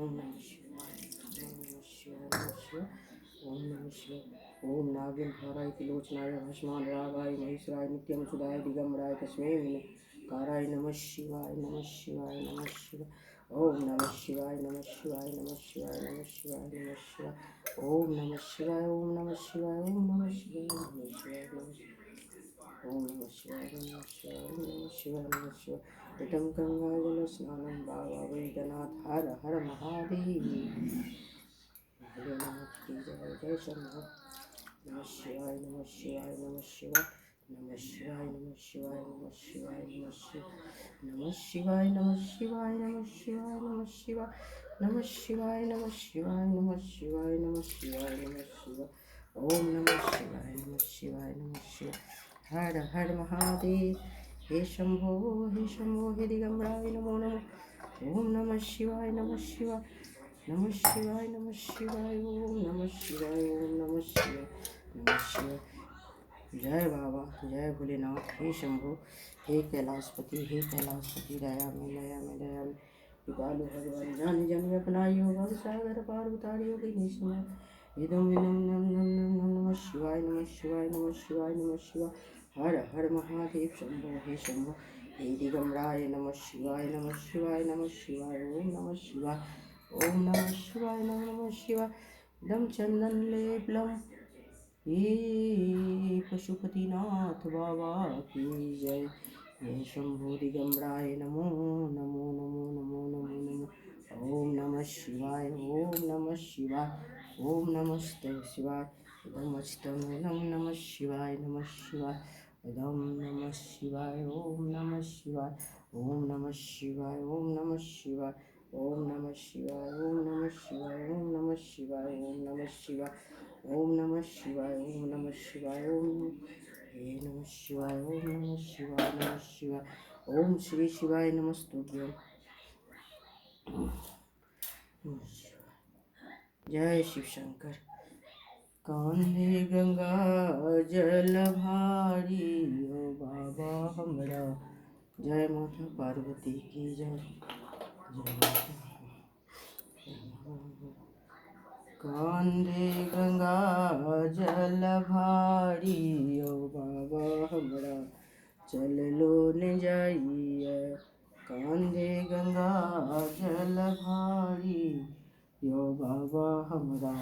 ओम नमः शिवाय, ओम नमः शिवाय, नमः शिवाय, ओम नमः शिवाय। ओम नागेन्द्राय त्रिलोचनाय भस्मारागाय महेश्वराय नित्यं सुधाय दिगंबराय तस्मै काराय नमः शिवाय, नमः शिवाय, नमः शिवाय। ओम नमः शिवाय, नमः शिवाय, नमः शिवाय, नमः शिवाय, नमः शिवाय। ओम नमः शिवाय, ओम नमः शिवाय, ओम नमः शिवाय, नमः शिवाय, नमः शिवाय। ओम नमः शिवाय, नमः शिवाय, ओम नमः शिवाय, नमः शिवाय। इदं गंगाजल स्नानं बाबा वैद्यनाथ हर हर महादेव। भोलेनाथ की जय, जय शंभो। नमः शिवाय, नमः शिवाय, नमः शिवाय, नमः शिवाय, नमः शिवाय, नमः शिवाय, नमः शिवाय, नमः शिवाय, नमः शिवाय, नमः शिवाय, नमः शिवाय, नमः शिवाय, नमः शिवाय, नमः शिवाय, नमः शिवाय। ओम नमः शिवाय, नमः शिवाय, नमः शिवाय। हर हर महादेव। हे शंभो, हे शंभो, हे दिगंबराय नमो नमः। ओम नमः शिवाय, नमः शिवाय, नमः शिवाय, नमः शिवाय, ओम नमः शिवाय, ओम नमः शिवाय, नमः शिवाय। जय बाबा, जय भोलेनाथ। हे शंभो, हे कैलाशपति, हे कैलाशपति, दया में दया में दया में कृपालु भगवान जान जन अपनाइयो भव सागर पार उतारियो कि निस्मय। इदम इदम नम नम नम नम नमः शिवाय, नमः शिवाय, नमः शिवाय, नमः शिवाय। हर हर महादेव शंभो, हे शंभो, हे दिगंबराय नमः शिवाय, नमः शिवाय, नमः शिवाय, ओम नमः शिवाय, ओम नमः शिवाय, नमः शिवाय। दम चंदन लेपलम ये पशुपतिनाथ बाबा की जय। जय शंभो दिगंबराय नमो नमो नमो नमो नमो नमो। ओम नमः शिवाय, ओम नमः शिवाय, ओम नमस्ते शिवाय। इदम अच्युतम नम नमः शिवाय, नमः शिवाय। इदम नमः शिवाय, ओम नमः शिवाय, ओम नमः शिवाय, ओम नमः शिवाय, ओम नमः शिवाय, ओम नमः शिवाय, ओम नमः शिवाय, ओम नमः शिवाय, ओम नमः शिवाय, ओम नमः शिवाय, ओम हे नमः शिवाय, ओम नमः शिवाय, नमः शिवाय। ओम श्री शिवाय नमस्तुभ्यं। जय शिव शंकर। कान्हे गंगा जल भारी ओ बाबा हमरा। जय माता पार्वती की जय, जय माता। कांधे गंगा जल भारी ओ बाबा हमरा चल लो न जाइए। कांधे गंगा जल भारी यो बाबा हमरा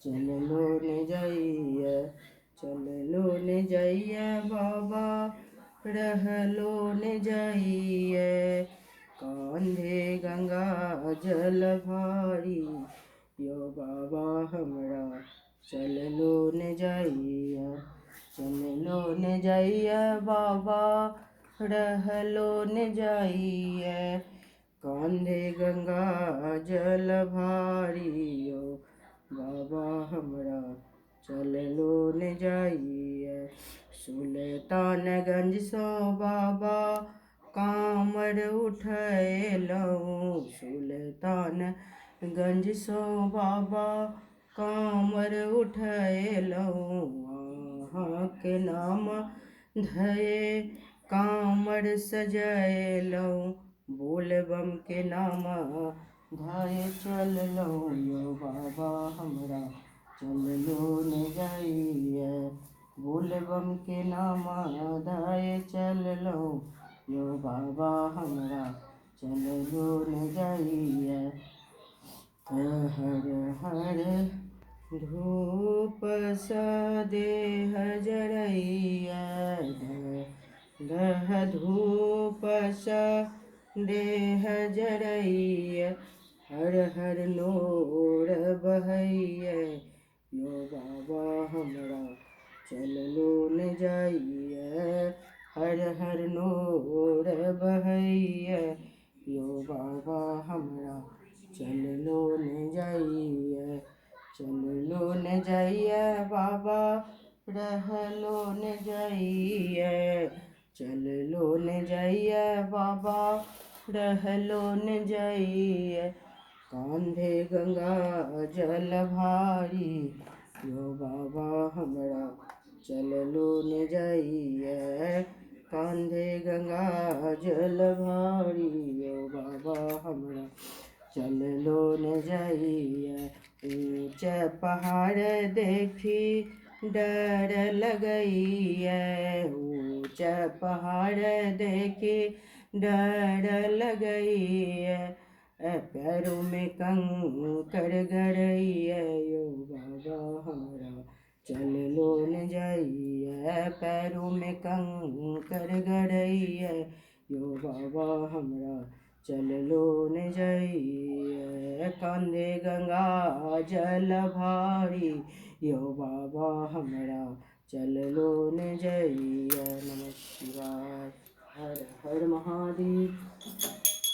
चल लो न जाइए। चल लो न जाइए बाबा रह लो न जाइए। कांधे गंगा जल भारी यो बाबा हमरा चल लो न जाइए। चल लो न जाइए बाबा रह लो न जाइए। कांधे गंगा जल भारी यो बाबा हमरा चल लो न जाइए। सुल्तानगंज सो बाबा कामर उठैलहुँ। सुल्तानगंज सो बाबा कामर उठैलहुँ। अहाँके नाम धये कामर सजैलहुँ। बोलबम के नाम धाये चललहुँ यो बाबा हमरा चल लो न जाइए। बोलबम के नाम धाये चललहुँ यो बाबा हमरा चल लो न जाइए। हर हर धूप सा देह जरैया। दह धूप सा देह जरैया। हर हर नोर बहैया यो बाबा हमरा चल लो न जाइए। हर हर नोर बहैया यो बाबा हमरा चल लो न जाइए। चल लो न जाइए बाबा रह लो न जाइए। चल लो न जाइए बाबा रह लो न जाइए। कांधे गंगा जल भारी यो बाबा हमरा चल लो न जाइए। कांधे गंगा जल भारी यो बाबा हमरा चल लो न जाइए। ऊंच पहाड़ देखी डर लगई है, ऊंच पहाड़ देखी डर लगई है। पैरों में कंकर गड़ई है, यो बाबा हमरा चल लो न जाइए। पैरों में कंकर गड़ई है, यो बाबा हमरा चल लो न जाइए। कांधे गंगा जल भारी, यो बाबा हमरा चल लो न जाइए। नमः शिवाय। हर हर महादेव।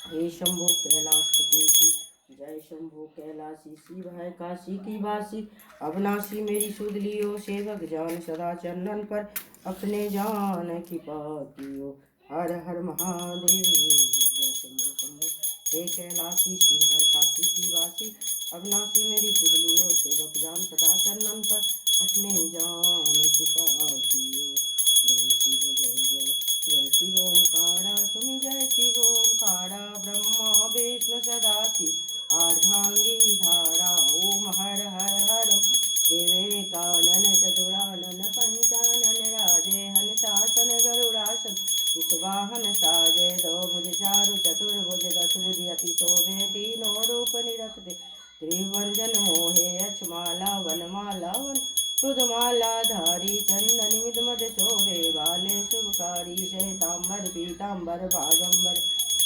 हे शंभु कैलाशपति की जय। शंभु कैलाशी शिव है काशी की वासी, अविनाशी मेरी सुध लियो। सेवक जान सदा चंदन पर अपने जान की पातियो। हर हर महादेव। जय शंभु शंभु। हे कैलाशी शिव है काशी की वासी, अविनाशी मेरी सुध लियो। सेवक जान सदा चंदन पर अपने जान की पातियो। जय शिव जय जय जय शिव ओंकारा स्वामी जय शिव ओंकारा। ब्रह्मा विष्णु सदा शिव अर्धांगी धारा। ओम हर हर हर देवेकानन चतुरानन पंचानन राजे हंसासन गरुड़ासन विषवाहन साजे। दो भुज चारु चतुर्भुज दस भुज अति शोभे तीनों रूप निरखते। त्रिभंजन मोहे अक्षमाला वनमाला वन रुद्रमाला धारी चंदन विदमद शोभे। बाले शुभकारी श्वेतांबर पीतांबर बागंबर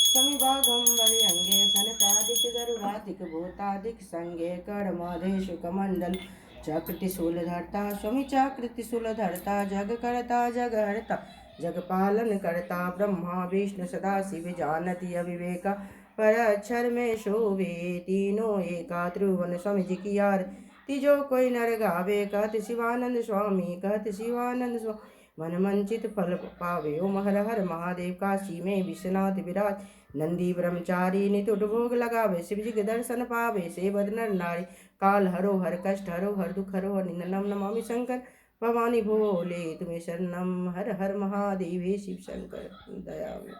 शमी बागंबर अंगे सनकादिक गरुड़ादिक भूतादिक संगे। कर्मधेश कमंडल चक्र त्रिशूल धरता स्वामी चक्र त्रिशूल धरता। जग करता जग हरता जग पालन करता। ब्रह्मा विष्णु सदा शिव जानती अविवेका, पर अक्षर में शोभे तीनों एका। त्रिभुवन स्वामी जी की आरती जो कोई नर गावे। कहत शिवानंद स्वामी कहत शिवानंद स्वामी, मन मंचित फल पावे। ओम हर हर महादेव। काशी में विश्वनाथ विराज, नंदी ब्रह्मचारी नितुट भोग लगावे। शिव जी के दर्शन पावे सेवत नर नारी। काल हरो हर कष्ट हरो हर दुख हरो हर निंदनम नमामि शंकर भवानी भोले तुम्हें शरणम। हर हर महादेव। हे शिव शंकर दयामय।